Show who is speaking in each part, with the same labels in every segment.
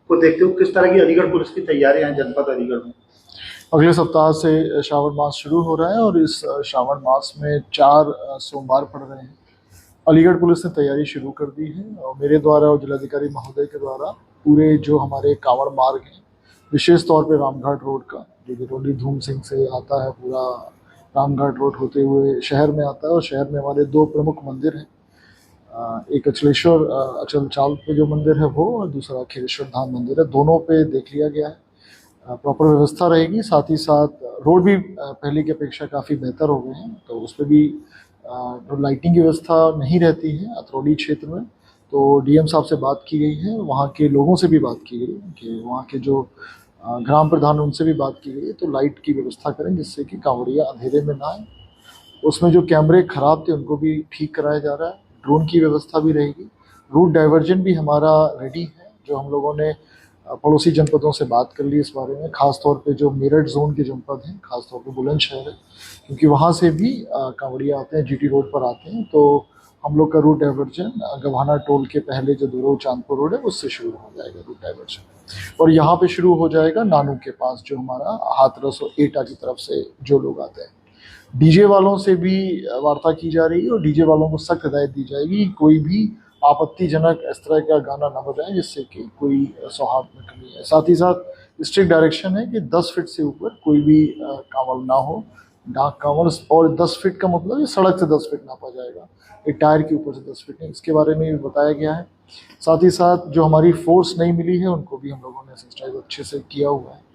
Speaker 1: को देखते हुए किस तरह की अलीगढ़ पुलिस की तैयारियां हैं जनपद अलीगढ़ में?
Speaker 2: अगले सप्ताह से श्रावण मास शुरू हो रहा है और इस श्रावण मास में 4 सोमवार पड़ रहे हैं। अलीगढ़ पुलिस ने तैयारी शुरू कर दी है और मेरे द्वारा और जिलाधिकारी महोदय के द्वारा पूरे जो हमारे कांवड़ मार्ग हैं, विशेष तौर पे रामघाट रोड का जो गिरोली धूम सिंह से आता है, पूरा रामघाट रोड होते हुए शहर में आता है और शहर में हमारे 2 प्रमुख मंदिर हैं। एक अचलेश्वर अचल चाल पे जो मंदिर है वो, और दूसरा खेलेश्वर धाम मंदिर है। दोनों पे देख लिया गया है, प्रॉपर व्यवस्था रहेगी। साथ ही साथ रोड भी पहले की अपेक्षा काफ़ी बेहतर हो गए हैं, तो उस पर भी जो लाइटिंग की व्यवस्था नहीं रहती है अतरौली क्षेत्र में, तो डीएम साहब से बात की गई है, वहाँ के लोगों से भी बात की गई है कि वहाँ के जो ग्राम प्रधान उनसे भी बात की गई है, तो लाइट की व्यवस्था करें जिससे कि कांवड़िया अंधेरे में ना आए। उसमें जो कैमरे खराब थे उनको भी ठीक कराया जा रहा है। ड्रोन की व्यवस्था भी रहेगी। रूट डाइवर्जन भी हमारा रेडी है, जो हम लोगों ने पड़ोसी जनपदों से बात कर ली इस बारे में, खास तौर पे जो मेरठ जोन के जनपद हैं, खास तौर पे बुलंदशहर है, क्योंकि वहाँ से भी कांवड़िया आते हैं, जीटी रोड पर आते हैं। तो हम लोग का रूट डाइवर्जन गवाना टोल के पहले जो दुरो चांदपुर रोड है उससे शुरू हो जाएगा रूट डाइवर्जन, और यहाँ पे शुरू हो जाएगा नानू के पास, जो हमारा हाथरस और एटा की तरफ से जो लोग आते हैं। डीजे वालों से भी वार्ता की जा रही है और डीजे वालों को सख्त हिदायत दी जाएगी, कोई भी आपत्तिजनक इस तरह का गाना न बजाएं जिससे कि कोई सौहार्द में कमी है। साथ ही साथ स्ट्रिक्ट डायरेक्शन है कि 10 फीट से ऊपर कोई भी कांवड़ ना हो, डाक कांवड़, और 10 फीट का मतलब ये सड़क से 10 फीट नापा जाएगा, एक टायर के ऊपर से 10 फीट नहीं, इसके बारे में भी बताया गया है। साथ ही साथ जो हमारी फोर्स नहीं मिली है उनको भी हम लोगों ने सेंसिटाइज अच्छे से किया हुआ है।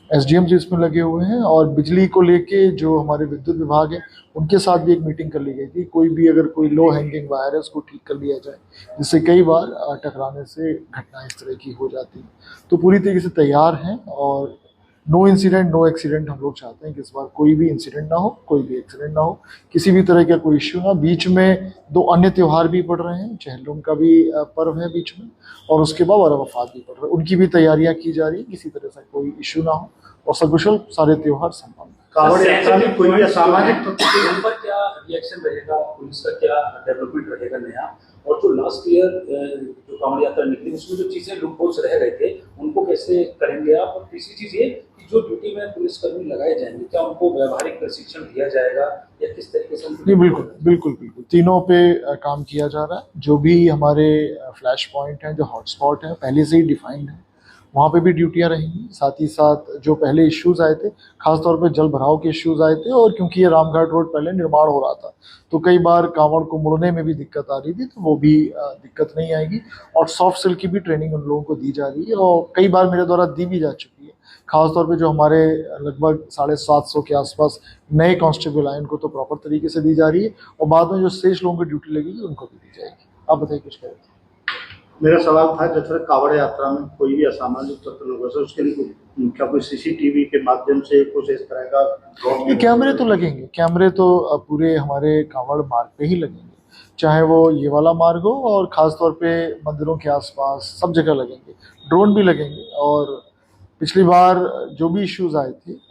Speaker 2: एसडीएम जी इसमें लगे हुए हैं, और बिजली को लेके जो हमारे विद्युत विभाग है उनके साथ भी एक मीटिंग कर ली गई थी। कोई भी अगर कोई लो हैंगिंग वायर है उसको ठीक कर लिया जाए, जिससे कई बार टकराने से घटना इस तरह की हो जाती है। तो पूरी तरीके से तैयार हैं और नो इंसिडेंट नो एक्सीडेंट हम लोग चाहते हैं कि इस बार कोई भी इंसिडेंट ना हो, कोई भी एक्सीडेंट ना हो, किसी भी तरह का कोई इश्यू ना। बीच में 2 अन्य त्यौहार भी पड़ रहे हैं, चहलम का भी पर्व है बीच में, और उसके बाद वफात भी पड़ रहा है, उनकी भी तैयारियां की जा रही है, किसी तरह से कोई इश्यू ना हो और सकुशल सारे त्यौहार संपन्न।
Speaker 1: कांवड़ यात्रा में कोई भी असामाजिक
Speaker 3: तत्व पर क्या रिएक्शन रहेगा, पुलिस का क्या डेवलपमेंट रहेगा नया, और जो लास्ट ईयर जो कांवड़ यात्रा निकली उसमें जो चीजें लूप होल्स रह गए थे उनको कैसे करेंगे आप? और तीसरी चीज ये कि जो ड्यूटी में पुलिसकर्मी लगाए जाएंगे क्या उनको व्यावहारिक प्रशिक्षण दिया जाएगा या किस तरीके से?
Speaker 2: जी बिल्कुल बिल्कुल बिल्कुल, तीनों पे काम किया जा रहा है। जो भी हमारे फ्लैश पॉइंट हैं, जो हॉटस्पॉट हैं, पहले से ही डिफाइंड है, वहाँ पे भी ड्यूटियाँ रहेंगी। साथ ही साथ जो पहले इश्यूज आए थे, खासतौर पे जल भराव के इश्यूज आए थे, और क्योंकि ये रामघाट रोड पहले निर्माण हो रहा था तो कई बार कांवड़ को मुड़ने में भी दिक्कत आ रही थी, तो वो भी दिक्कत नहीं आएगी। और सॉफ्ट सिल की भी ट्रेनिंग उन लोगों को दी जा रही है और कई बार मेरे द्वारा दी भी जा चुकी है। खासतौर पे जो हमारे लगभग 750 के आसपास नए कांस्टेबल आए उनको तो प्रॉपर तरीके से दी जा रही है, और बाद में जो शेष लोगों की ड्यूटी लगेगी उनको भी दी जाएगी। आप बताइए कुछ करें।
Speaker 1: मेरा सवाल था, जैसे कांवड़ यात्रा में कोई भी असामाजिक तत्व लोगों से उसके लिए क्या कोई सीसीटीवी के माध्यम से कुछ इस तरह का
Speaker 2: कैमरे तो लगेंगे, कैमरे तो पूरे हमारे कांवड़ मार्ग पे ही लगेंगे, चाहे वो ये वाला मार्ग हो, और ख़ास तौर पे मंदिरों के आसपास सब जगह लगेंगे। ड्रोन भी लगेंगे, और पिछली बार जो भी इश्यूज आए थे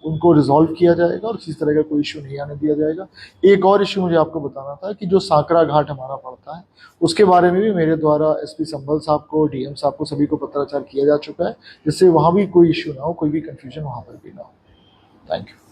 Speaker 2: उनको रिजॉल्व किया जाएगा और किसी तरह का कोई इशू नहीं आने दिया जाएगा। एक और इशू मुझे आपको बताना था कि जो सांकरा घाट हमारा पड़ता है उसके बारे में भी मेरे द्वारा एसपी संभल साहब को, डीएम साहब को, सभी को पत्राचार किया जा चुका है, जिससे वहाँ भी कोई इशू ना हो, कोई भी कन्फ्यूजन वहाँ पर भी ना हो। Thank you.